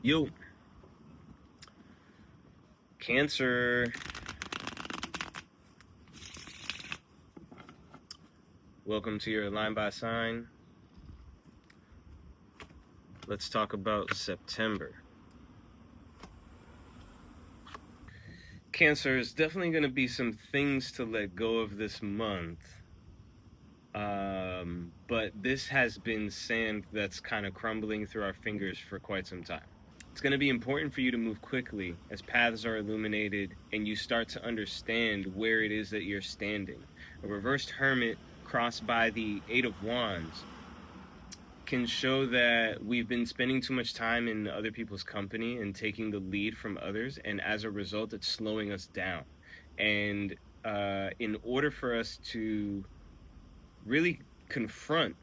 Yo, Cancer. Welcome to your Line by Sign. Let's talk about September. Cancer, is definitely going to be some things to let go of this month. But this has been sand that's kind of crumbling through our fingers for quite some time. It's going to be important for you to move quickly as paths are illuminated and you start to understand where it is that you're standing. A reversed hermit crossed by the Eight of Wands can show that we've been spending too much time in other people's company and taking the lead from others, and as a result it's slowing us down. And in order for us to really confront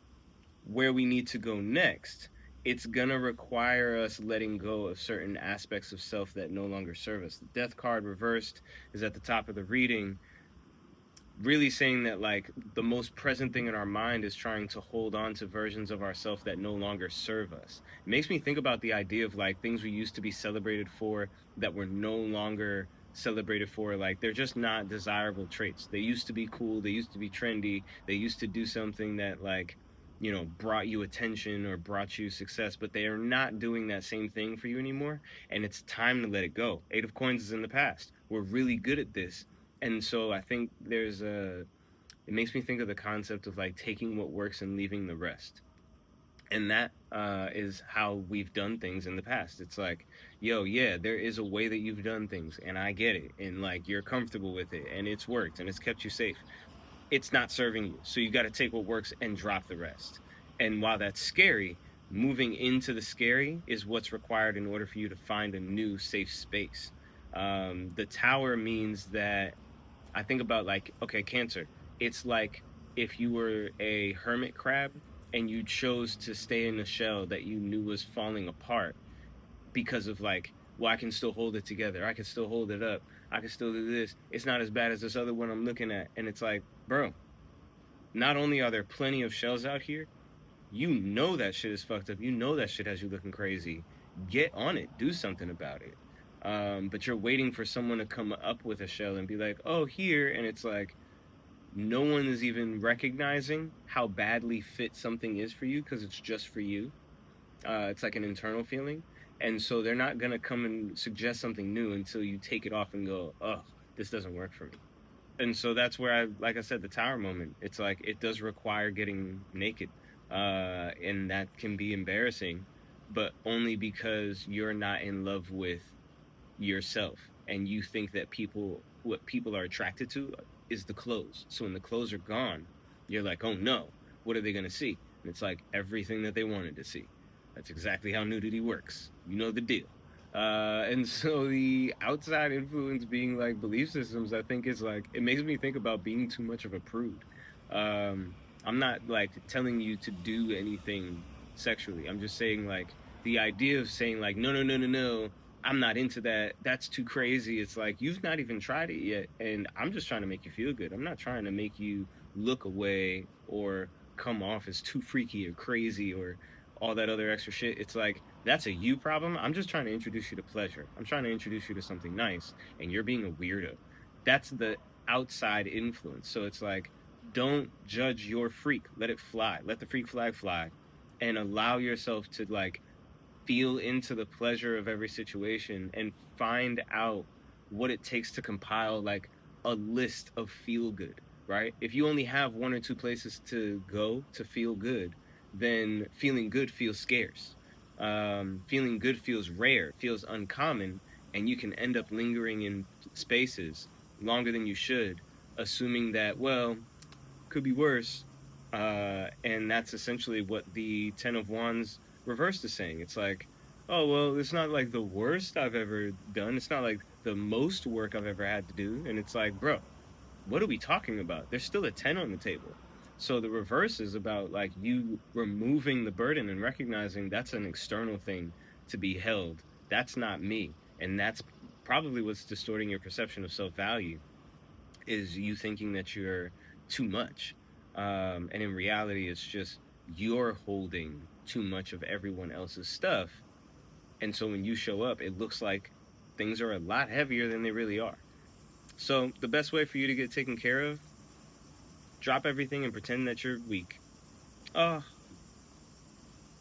where we need to go next, it's gonna require us letting go of certain aspects of self that no longer serve us. The Death card reversed is at the top of the reading, really saying that like the most present thing in our mind is trying to hold on to versions of ourselves that no longer serve us. It makes me think about the idea of like things we used to be celebrated for that we're no longer celebrated for. Like they're just not desirable traits. They used to be cool, they used to be trendy, they used to do something that like, you know, brought you attention or brought you success, but they are not doing that same thing for you anymore, and it's time to let it go. Eight of Coins is in the past. We're really good at this. And so I think it makes me think of the concept of like taking what works and leaving the rest. And that is how we've done things in the past. It's like, yo, yeah, there is a way that you've done things, and I get it, and like you're comfortable with it, and it's worked, and it's kept you safe. It's not serving you, so you got to take what works and drop the rest. And while that's scary, moving into the scary is what's required in order for you to find a new safe space. The Tower means that I think about like, okay, Cancer, it's like if you were a hermit crab and you chose to stay in a shell that you knew was falling apart because of like, well, I can still hold it together, I can still hold it up, I can still do this, it's not as bad as this other one I'm looking at. And it's like, bro, not only are there plenty of shells out here, you know that shit is fucked up, you know that shit has you looking crazy, get on it, do something about it. But you're waiting for someone to come up with a shell and be like, oh, here, and it's like no one is even recognizing how badly fit something is for you because it's just for you. It's like an internal feeling, and so they're not gonna come and suggest something new until you take it off and go, oh, this doesn't work for me. And so that's where like I said, the Tower moment, it's like it does require getting naked, and that can be embarrassing, but only because you're not in love with yourself and you think that what people are attracted to is the clothes. So when the clothes are gone, you're like, oh no, what are they going to see? And it's like everything that they wanted to see. That's exactly how nudity works. You know the deal. And so the outside influence being like belief systems, I think is like, it makes me think about being too much of a prude. I'm not like telling you to do anything sexually. I'm just saying like the idea of saying like, no, no, no, no, no, I'm not into that, that's too crazy. It's like, you've not even tried it yet, and I'm just trying to make you feel good. I'm not trying to make you look away or come off as too freaky or crazy or all that other extra shit. It's like, that's a you problem. I'm just trying to introduce you to pleasure. I'm trying to introduce you to something nice, and you're being a weirdo. That's the outside influence. So it's like, don't judge your freak. Let it fly. Let the freak flag fly, and allow yourself to like feel into the pleasure of every situation and find out what it takes to compile like a list of feel good, right? If you only have one or two places to go to feel good, then feeling good feels scarce. Feeling good feels rare, feels uncommon, and you can end up lingering in spaces longer than you should, assuming that, well, could be worse. And that's essentially what the Ten of Wands reversed is saying. It's like, oh, well, it's not like the worst I've ever done. It's not like the most work I've ever had to do. And it's like, bro, what are we talking about? There's still a 10 on the table. So the reverse is about like you removing the burden and recognizing that's an external thing to be held. That's not me. And that's probably what's distorting your perception of self-value, is you thinking that you're too much. And in reality, it's just you're holding too much of everyone else's stuff, And so when you show up, it looks like things are a lot heavier than they really are. So the best way for you to get taken care of, drop everything and pretend that you're weak. Oh,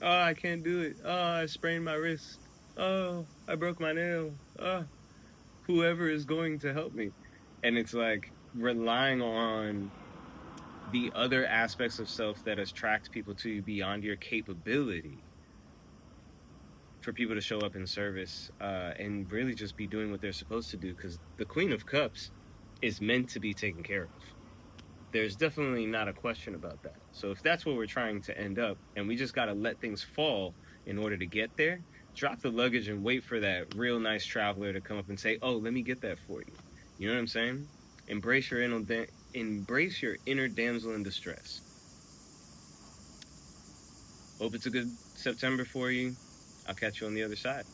I can't do it. Oh, I sprained my wrist. Oh, I broke my nail. Oh, whoever is going to help me. And it's like relying on the other aspects of self that attract people to you beyond your capability for people to show up in service and really just be doing what they're supposed to do, because the Queen of Cups is meant to be taken care of. There's definitely not a question about that. So if that's where we're trying to end up, and we just got to let things fall in order to get there, drop the luggage and wait for that real nice traveler to come up and say, oh, let me get that for you. You know what I'm saying? Embrace your inner damsel in distress. Hope it's a good September for you. I'll catch you on the other side.